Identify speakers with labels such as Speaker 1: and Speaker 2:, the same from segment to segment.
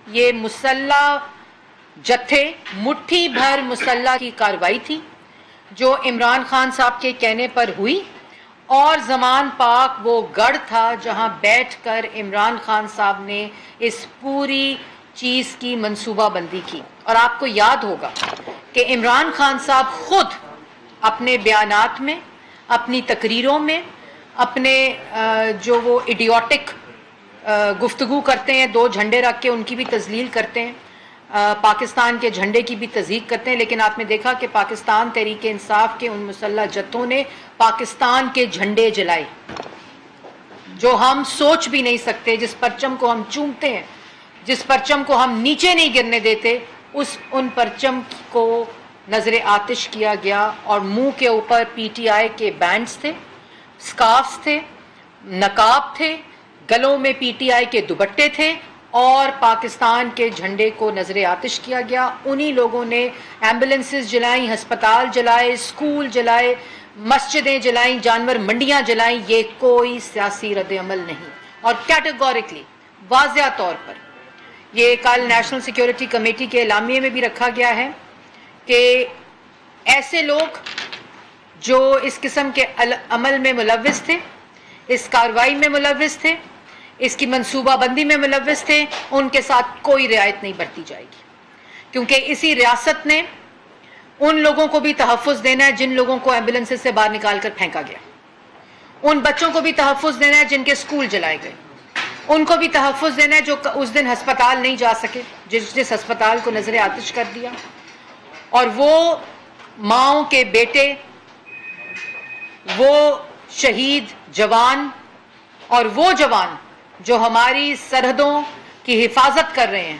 Speaker 1: یہ مسلح جتھے مٹھی بھر مسلح کی کارروائی تھی جو عمران خان صاحب کے کہنے پر ہوئی، اور زمان پاک وہ گڑھ تھا جہاں بیٹھ کر عمران خان صاحب نے اس پوری چیز کی منصوبہ بندی کی۔ اور آپ کو یاد ہوگا کہ عمران خان صاحب خود اپنے بیانات میں، اپنی تقریروں میں، اپنے جو وہ ایڈیوٹک گفتگو کرتے ہیں، دو جھنڈے رکھ کے ان کی بھی تذلیل کرتے ہیں، پاکستان کے جھنڈے کی بھی تضحیق کرتے ہیں، لیکن آپ نے دیکھا کہ پاکستان تحریک انصاف کے ان مسلح جتھوں نے پاکستان کے جھنڈے جلائے جو ہم سوچ بھی نہیں سکتے، جس پرچم کو ہم چومتے ہیں، جس پرچم کو ہم نیچے نہیں گرنے دیتے، ان پرچم کو نظر آتش کیا گیا، اور منہ کے اوپر پی ٹی آئی کے بینڈز تھے، سکارفز تھے، نقاب تھے، گلوں میں پی ٹی آئی کے دوپٹے تھے، اور پاکستان کے جھنڈے کو نظر آتش کیا گیا۔ انہی لوگوں نے ایمبولینسز جلائیں، ہسپتال جلائے، اسکول جلائے، مسجدیں جلائیں، جانور منڈیاں جلائیں۔ یہ کوئی سیاسی رد عمل نہیں، اور کیٹیگورکلی واضح طور پر یہ کل نیشنل سیکیورٹی کمیٹی کے اعلامیے میں بھی رکھا گیا ہے کہ ایسے لوگ جو اس قسم کے عمل میں ملوث تھے، اس کارروائی میں ملوث تھے، اس کی منصوبہ بندی میں ملوث تھے، ان کے ساتھ کوئی رعایت نہیں برتی جائے گی، کیونکہ اسی ریاست نے ان لوگوں کو بھی تحفظ دینا ہے جن لوگوں کو ایمبولینس سے باہر نکال کر پھینکا گیا، ان بچوں کو بھی تحفظ دینا ہے جن کے اسکول جلائے گئے، ان کو بھی تحفظ دینا ہے جو اس دن ہسپتال نہیں جا سکے، جس ہسپتال کو نظر آتش کر دیا، اور وہ ماؤں کے بیٹے، وہ شہید جوان، اور وہ جوان جو ہماری سرحدوں کی حفاظت کر رہے ہیں،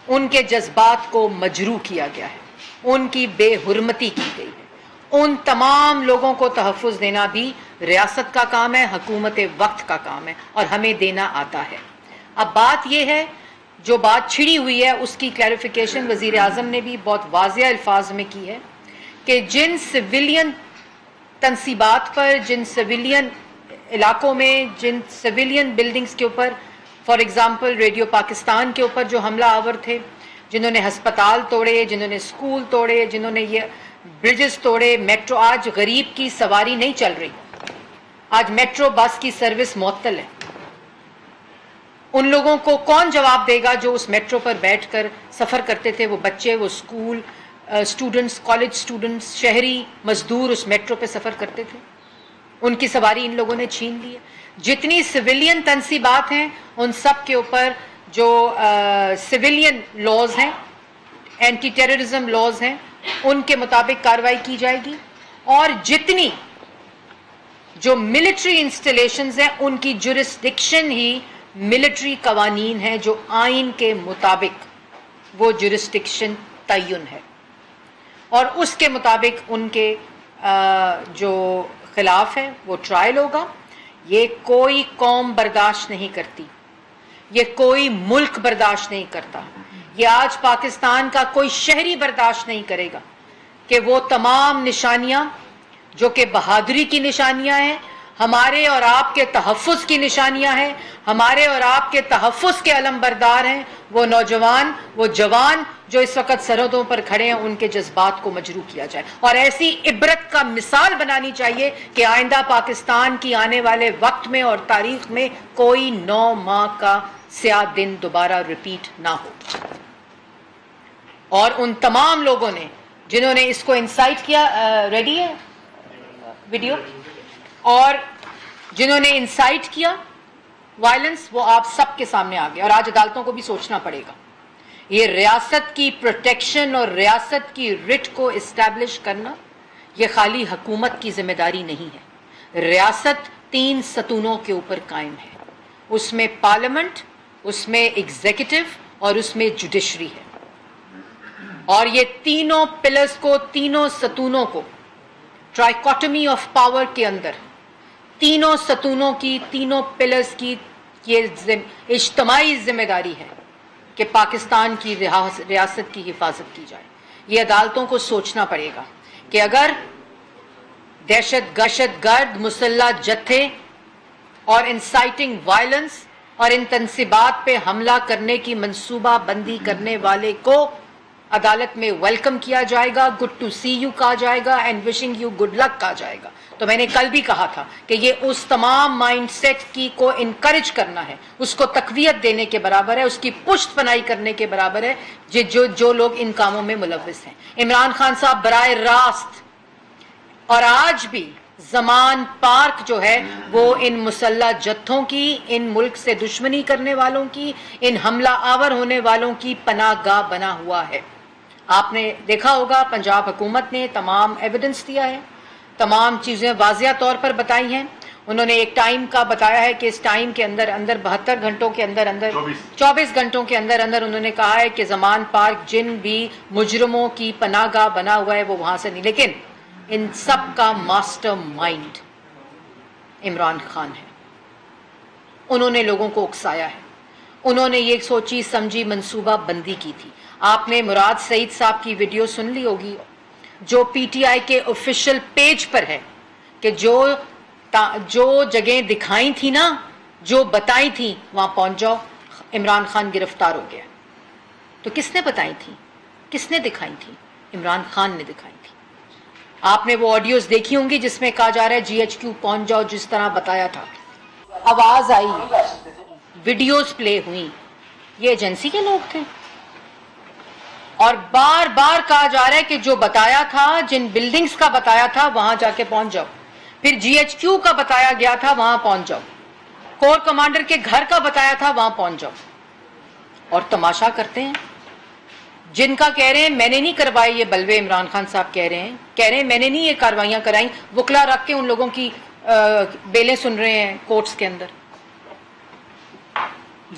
Speaker 1: ان کے جذبات کو مجروح کیا گیا ہے، ان کی بے حرمتی کی گئی ہے۔ ان تمام لوگوں کو تحفظ دینا بھی ریاست کا کام ہے، حکومت وقت کا کام ہے، اور ہمیں دینا آتا ہے۔ اب بات یہ ہے، جو بات چھڑی ہوئی ہے اس کی کلیریفیکیشن وزیر اعظم نے بھی بہت واضح الفاظ میں کی ہے کہ جن سویلین تنصیبات پر، جن سویلین علاقوں میں، جن سویلین بلڈنگز کے اوپر، فار ایگزامپل ریڈیو پاکستان کے اوپر جو حملہ آور تھے، جنہوں نے ہسپتال توڑے، جنہوں نے اسکول توڑے، جنہوں نے یہ برجز توڑے، میٹرو، آج غریب کی سواری نہیں چل رہی، آج میٹرو بس کی سروس معطل ہے۔ ان لوگوں کو کون جواب دے گا جو اس میٹرو پر بیٹھ کر سفر کرتے تھے؟ وہ بچے، وہ اسکول اسٹوڈنٹس، کالج اسٹوڈنٹس، شہری مزدور اس میٹرو پہ سفر کرتے تھے، ان کی سواری ان لوگوں نے چھین لی ہے۔ جتنی سویلین تنصیبات ہیں ان سب کے اوپر جو سویلین لاز ہیں، اینٹی ٹیررزم لاز ہیں، ان کے مطابق کارروائی کی جائے گی، اور جتنی جو ملٹری انسٹالیشنز ہیں ان کی جورسڈکشن ہی ملٹری قوانین ہیں، جو آئین کے مطابق وہ جورسڈکشن تعین ہے، اور اس کے مطابق ان کے جو خلاف ہے وہ ٹرائل ہوگا۔ یہ کوئی قوم برداشت نہیں کرتی، یہ کوئی ملک برداشت نہیں کرتا، یہ آج پاکستان کا کوئی شہری برداشت نہیں کرے گا کہ وہ تمام نشانیاں جو کہ بہادری کی نشانیاں ہیں، ہمارے اور آپ کے تحفظ کی نشانیاں ہیں، ہمارے اور آپ کے تحفظ کے علم بردار ہیں، وہ نوجوان، وہ جوان جو اس وقت سرحدوں پر کھڑے ہیں، ان کے جذبات کو مجروح کیا جائے، اور ایسی عبرت کا مثال بنانی چاہیے کہ آئندہ پاکستان کی آنے والے وقت میں اور تاریخ میں کوئی 9 ماہ کا سیاہ دن دوبارہ ریپیٹ نہ ہو۔ اور ان تمام لوگوں نے جنہوں نے اس کو انسائٹ کیا، ریڈی ہے ویڈیو، اور جنہوں نے انسائٹ کیا وائلنس، وہ آپ سب کے سامنے آ گئے، اور آج عدالتوں کو بھی سوچنا پڑے گا۔ یہ ریاست کی پروٹیکشن اور ریاست کی رٹ کو اسٹیبلش کرنا یہ خالی حکومت کی ذمہ داری نہیں ہے، ریاست 3 ستونوں کے اوپر قائم ہے، اس میں پارلیمنٹ، اس میں ایگزیکٹو، اور اس میں جوڈیشری ہے، اور یہ تینوں پلرز کو، تینوں ستونوں کو ٹرائیکوٹمی آف پاور کے اندر، تینوں ستونوں کی، تینوں پلرز کی یہ اجتماعی ذمہ داری ہے کہ پاکستان کی ریاست کی حفاظت کی جائے۔ یہ عدالتوں کو سوچنا پڑے گا کہ اگر دہشت گرد مسلح جتھے اور انسائٹنگ وائلنس اور ان تنصیبات پہ حملہ کرنے کی منصوبہ بندی کرنے والے کو عدالت میں ویلکم کیا جائے گا، گڈ ٹو سی یو کہا جائے گا، and wishing you good luck کہا جائے گا۔ تو میں نے کل بھی کہا تھا کہ یہ اس تمام مائنڈ سیٹ کی کو انکریج کرنا ہے، اس کو تقویت دینے کے برابر ہے، اس کی پشت پناہی کرنے کے برابر ہے جو لوگ ان کاموں میں ملوث ہیں۔ عمران خان صاحب براہ راست اور آج بھی زمان پارک جو ہے وہ ان مسلح جتھوں کی، ان ملک سے دشمنی کرنے والوں کی، ان حملہ آور ہونے والوں کی پناہ گاہ بنا ہوا ہے۔ آپ نے دیکھا ہوگا پنجاب حکومت نے تمام ایویڈنس دیا ہے، تمام چیزیں واضح طور پر بتائی ہیں۔ انہوں نے ایک ٹائم کا بتایا ہے کہ اس ٹائم کے اندر 72 گھنٹوں کے اندر 24 گھنٹوں کے اندر انہوں نے کہا ہے کہ زمان پارک جن بھی مجرموں کی پناہ گاہ بنا ہوا ہے وہ وہاں سے نہیں، لیکن ان سب کا ماسٹر مائنڈ عمران خان ہے۔ انہوں نے لوگوں کو اکسایا ہے، انہوں نے یہ سوچی سمجھی منصوبہ بندی کی تھی۔ آپ نے مراد سعید صاحب کی ویڈیو سن لی ہوگی جو پی ٹی آئی کے آفیشیل پیج پر ہے کہ جو جگہیں دکھائی تھی نا، جو بتائی تھی وہاں پہنچ جاؤ، عمران خان گرفتار ہو گیا۔ تو کس نے بتائی تھی، کس نے دکھائی تھی؟ عمران خان نے دکھائی تھی۔ آپ نے وہ آڈیوز دیکھی ہوں گی جس میں کہا جا رہا ہے جی ایچ کیو پہنچ جاؤ، جس طرح بتایا تھا، آواز آئی، ویڈیوز پلے ہوئی، یہ ایجنسی کے لوگ تھے۔ اور بار بار کہا جا رہا ہے کہ جو بتایا تھا، جن بلڈنگز کا بتایا تھا وہاں جا کے پہنچ جاؤ، پھر جی ایچ کیو کا بتایا گیا تھا وہاں پہنچ جاؤ، کور کمانڈر کے گھر کا بتایا تھا وہاں پہنچ جاؤ۔ اور تماشا کرتے ہیں جن کا کہہ رہے ہیں میں نے نہیں کروائے، یہ بلوے عمران خان صاحب کہہ رہے ہیں میں نے نہیں یہ کاروائیاں کرائیں، وکلا رکھ کے ان لوگوں کی بیلیں سن رہے ہیں کورٹس کے اندر۔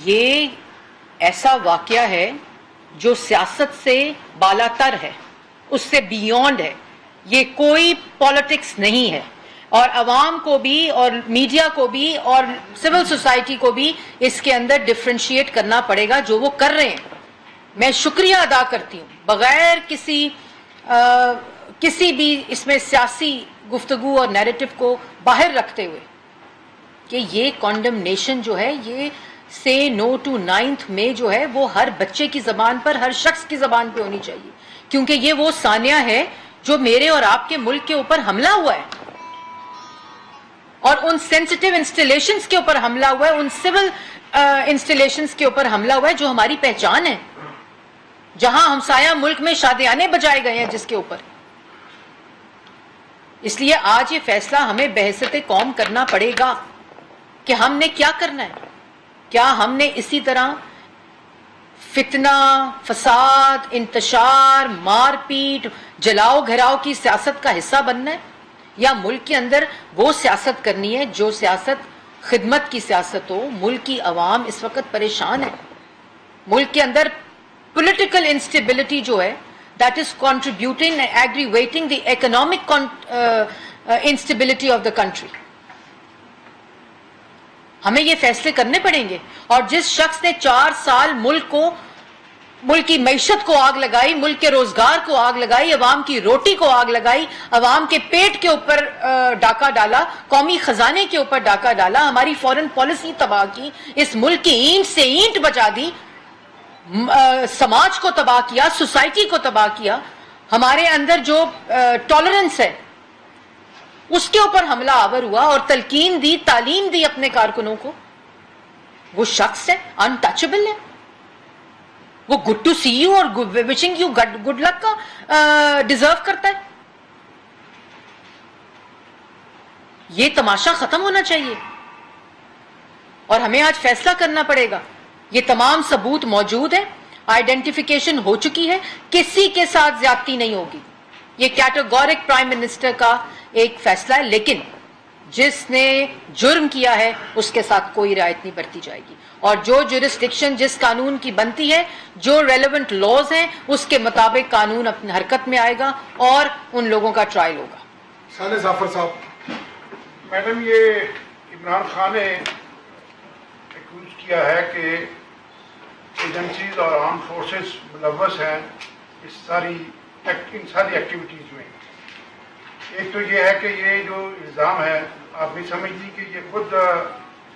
Speaker 1: یہ ایسا واقعہ ہے جو سیاست سے بالا تر ہے، اس سے بیونڈ ہے، یہ کوئی پالیٹکس نہیں ہے۔ اور عوام کو بھی اور میڈیا کو بھی اور سول سوسائٹی کو بھی اس کے اندر ڈفرینشیٹ کرنا پڑے گا جو وہ کر رہے ہیں۔ میں شکریہ ادا کرتی ہوں بغیر کسی بھی اس میں سیاسی گفتگو اور نیریٹو کو باہر رکھتے ہوئے کہ یہ کانڈمنیشن جو ہے، یہ سے نو ٹو 9 مئی جو ہے وہ ہر بچے کی زبان پر، ہر شخص کی زبان پہ ہونی چاہیے، کیونکہ یہ وہ ثانیہ ہے جو میرے اور آپ کے ملک کے اوپر حملہ ہوا ہے، اور ان سینسٹیو انسٹالیشنز کے اوپر حملہ ہوا ہے، ان سول انسٹالیشنز کے اوپر حملہ ہوا ہے جو ہماری پہچان ہے، جہاں ہمسایہ ملک میں شادیانے بجائے گئے ہیں جس کے اوپر۔ اس لیے آج یہ فیصلہ ہمیں بحیثیت قوم کرنا پڑے گا کہ ہم نے کیا کرنا ہے۔ کیا ہم نے اسی طرح فتنہ، فساد، انتشار، مار پیٹ، جلاؤ گھراؤ کی سیاست کا حصہ بننا ہے، یا ملک کے اندر وہ سیاست کرنی ہے جو سیاست خدمت کی سیاست ہو؟ ملک کی عوام اس وقت پریشان ہے، ملک کے اندر پولیٹیکل انسٹیبلٹی جو ہے that is contributing and aggravating the economic instability of the country۔ ہمیں یہ فیصلے کرنے پڑیں گے، اور جس شخص نے 4 سال ملک کی معیشت کو آگ لگائی، ملک کے روزگار کو آگ لگائی، عوام کی روٹی کو آگ لگائی، عوام کے پیٹ کے اوپر ڈاکہ ڈالا، قومی خزانے کے اوپر ڈاکہ ڈالا، ہماری فورن پالیسی تباہ کی، اس ملک کی اینٹ سے اینٹ بجا دی، سماج کو تباہ کیا، سوسائٹی کو تباہ کیا، ہمارے اندر جو ٹالرنس ہے اس کے اوپر حملہ آور ہوا، اور تلقین دی، تعلیم دی اپنے کارکنوں کو، وہ شخص ہے انٹچبل ہے، وہ گڈ ٹو سی یو اور وشنگ یو گڈ لک کا ڈیزرو کرتا ہے۔ یہ تماشا ختم ہونا چاہیے، اور ہمیں آج فیصلہ کرنا پڑے گا۔ یہ تمام ثبوت موجود ہے، آئیڈینٹیفیکیشن ہو چکی ہے، کسی کے ساتھ زیادتی نہیں ہوگی۔ یہ کیٹیگورک پرائم منسٹر کا ایک فیصلہ ہے، لیکن جس نے جرم کیا ہے اس کے ساتھ کوئی رعایت نہیں برتی جائے گی، اور جو جورسڈکشن جس قانون کی بنتی ہے، جو ریلیونٹ لاز ہیں، اس کے مطابق قانون اپنی حرکت میں آئے گا اور ان لوگوں کا ٹرائل ہوگا۔
Speaker 2: ثانیہ ظفر صاحب، میڈم یہ عمران خان نے ایکوز کیا ہے کہ ایجنسیز اور آرم فورسز ملوث ہیں ان ساری ایکٹیویٹیز میں۔ ایک تو یہ ہے کہ یہ جو الزام ہے، آپ بھی سمجھ لی کہ یہ خود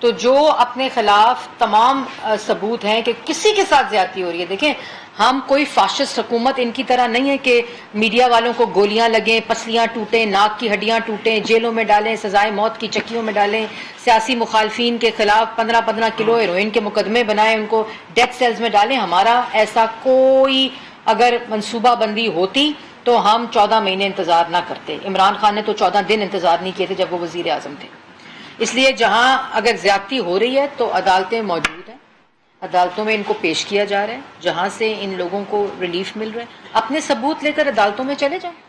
Speaker 1: تو جو اپنے خلاف تمام ثبوت ہیں کہ کسی کے ساتھ زیادتی ہو رہی ہے. دیکھیں ہم کوئی فاشسٹ حکومت ان کی طرح نہیں ہے کہ میڈیا والوں کو گولیاں لگیں، پسلیاں ٹوٹیں، ناک کی ہڈیاں ٹوٹیں، جیلوں میں ڈالیں، سزائے موت کی چکیوں میں ڈالیں، سیاسی مخالفین کے خلاف 15 کلو ہیروئن کے مقدمے بنائیں، ان کو ڈیتھ سیلز میں ڈالیں. ہمارا ایسا کوئی اگر منصوبہ بندی ہوتی تو ہم 14 مہینے انتظار نہ کرتے. عمران خان نے تو 14 دن انتظار نہیں کیے تھے جب وہ وزیر اعظم تھے. اس لیے جہاں اگر زیادتی ہو رہی ہے تو عدالتیں موجود ہیں، عدالتوں میں ان کو پیش کیا جا رہا ہے، جہاں سے ان لوگوں کو ریلیف مل رہا ہے. اپنے ثبوت لے کر عدالتوں میں چلے جائیں.